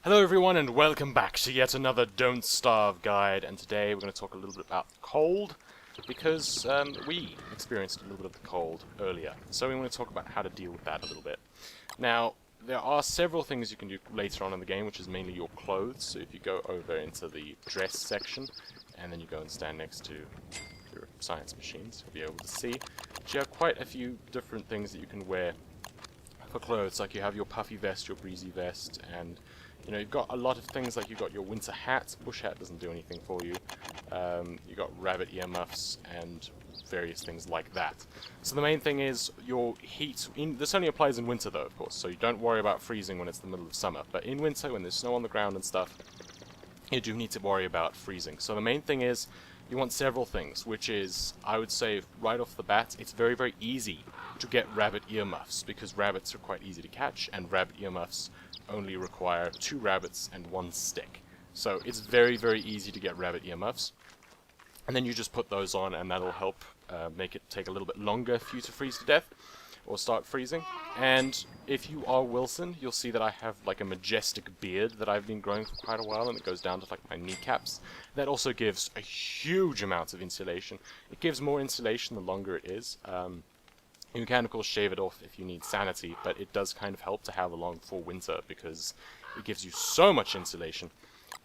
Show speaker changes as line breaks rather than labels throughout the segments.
Hello everyone and welcome back to yet another Don't Starve guide, and today we're going to talk a little bit about the cold because we experienced a little bit of the cold earlier, so we want to talk about how to deal with that a little bit. Now, there are several things you can do later on in the game, which is mainly your clothes. So if you go over into the dress section and then you go and stand next to your science machines, you'll be able to see that you have quite a few different things that you can wear for clothes. Like you have your puffy vest, your breezy vest, and you know, you've got a lot of things. Like you've got your winter hat. Bush hat doesn't do anything for you. You've got rabbit earmuffs and various things like that. So the main thing is your heat. This only applies in winter though, of course, so you don't worry about freezing when it's the middle of summer. But in winter, when there's snow on the ground and stuff, you do need to worry about freezing. So the main thing is you want several things, which is, I would say right off the bat, it's very, very easy to get rabbit earmuffs because rabbits are quite easy to catch, and rabbit earmuffs only require 2 rabbits and 1 stick. So it's very, very easy to get rabbit earmuffs. And then you just put those on, and that'll help make it take a little bit longer for you to freeze to death, or start freezing. And if you are Wilson, you'll see that I have like a majestic beard that I've been growing for quite a while, and it goes down to like my kneecaps. That also gives a huge amount of insulation. It gives more insulation the longer it is. You can of course shave it off if you need sanity, but it does kind of help to have a long full winter because it gives you so much insulation.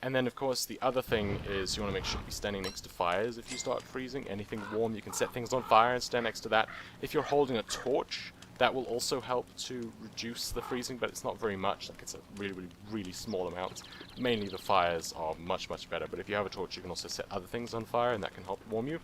And then of course the other thing is you want to make sure to be standing next to fires if you start freezing. Anything warm, you can set things on fire and stand next to that. If you're holding a torch, that will also help to reduce the freezing, but it's not very much. Like, it's a really, really, really small amount. Mainly the fires are much, much better, but if you have a torch you can also set other things on fire and that can help warm you.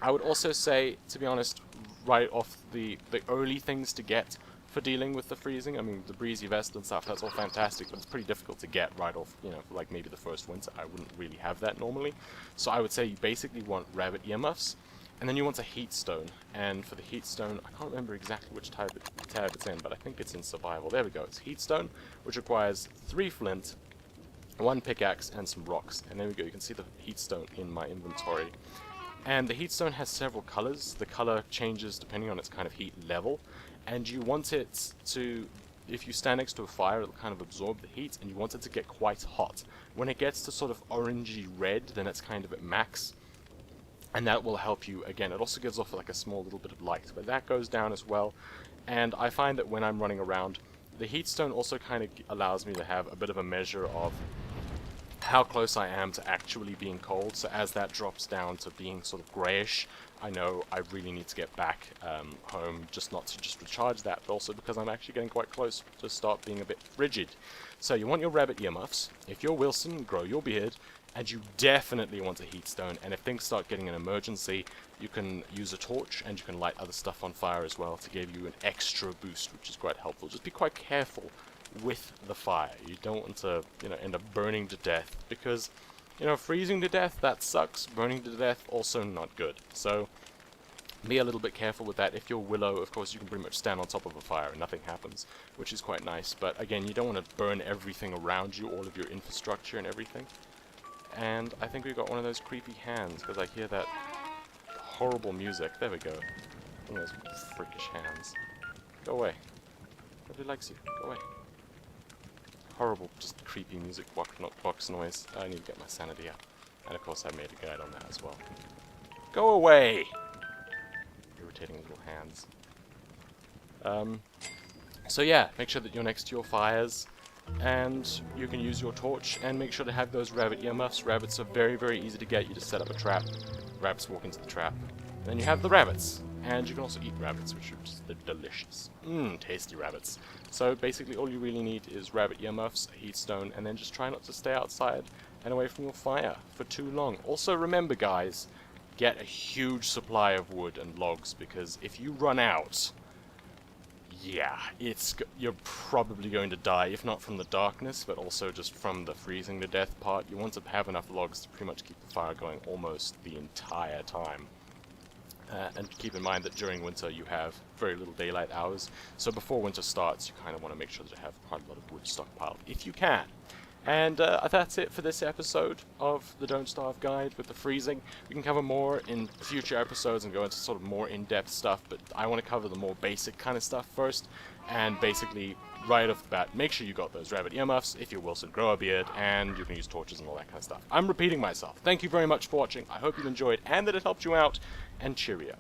I would also say, to be honest, right off the early things to get for dealing with the freezing, I mean, the breezy vest and stuff, that's all fantastic, but it's pretty difficult to get right off, you know, for like maybe the first winter. I wouldn't really have that normally. So I would say you basically want rabbit earmuffs, and then you want a heat stone. And for the heat stone, I can't remember exactly which tab it's in, but I think it's in survival. There we go, it's heat stone, which requires 3 flint, 1 pickaxe, and some rocks. And there we go, you can see the heat stone in my inventory. And the heat stone has several colors. The color changes depending on its kind of heat level, and you want it to, if you stand next to a fire, it'll kind of absorb the heat, and you want it to get quite hot. When it gets to sort of orangey red, then it's kind of at max, and that will help you. Again, it also gives off like a small little bit of light, but that goes down as well. And I find that when I'm running around, the heat stone also kind of allows me to have a bit of a measure of how close I am to actually being cold. So as that drops down to being sort of grayish, I know I really need to get back home, just not to just recharge that, but also because I'm actually getting quite close to start being a bit frigid. So you want your rabbit earmuffs. If you're Wilson, grow your beard, and you definitely want a heat stone. And if things start getting an emergency, you can use a torch and you can light other stuff on fire as well to give you an extra boost, which is quite helpful. Just be quite careful with the fire. You don't want to, you know, end up burning to death, because, you know, freezing to death, that sucks. Burning to death, also not good. So be a little bit careful with that. If you're Willow, of course, you can pretty much stand on top of a fire and nothing happens, which is quite nice. But again, you don't want to burn everything around you, all of your infrastructure and everything. And I think we got one of those creepy hands, because I hear that horrible music. There we go. One of those freakish hands. Go away. Nobody likes you. Go away. Horrible, just creepy music box noise. I need to get my sanity up. And of course I made a guide on that as well. Go away! Irritating little hands. So yeah, make sure that you're next to your fires, and you can use your torch, and make sure to have those rabbit earmuffs. Rabbits are very, very easy to get. You just set up a trap, rabbits walk into the trap, and then you have the rabbits. And you can also eat rabbits, which are just delicious. Tasty rabbits. So basically all you really need is rabbit earmuffs, a heat stone, and then just try not to stay outside and away from your fire for too long. Also remember, guys, get a huge supply of wood and logs, because if you run out, yeah, you're probably going to die, if not from the darkness, but also just from the freezing to death part. You want to have enough logs to pretty much keep the fire going almost the entire time. And keep in mind that during winter you have very little daylight hours, so before winter starts you kind of want to make sure that you have quite a lot of wood stockpiled, if you can. And that's it for this episode of the Don't Starve guide with the freezing. We can cover more in future episodes and go into sort of more in-depth stuff, but I want to cover the more basic kind of stuff first, and basically right off the bat, make sure you got those rabbit earmuffs. If you're Wilson, grow a beard, and you can use torches and all that kind of stuff. I'm repeating myself. Thank you very much for watching. I hope you enjoyed and that it helped you out, and cheerio.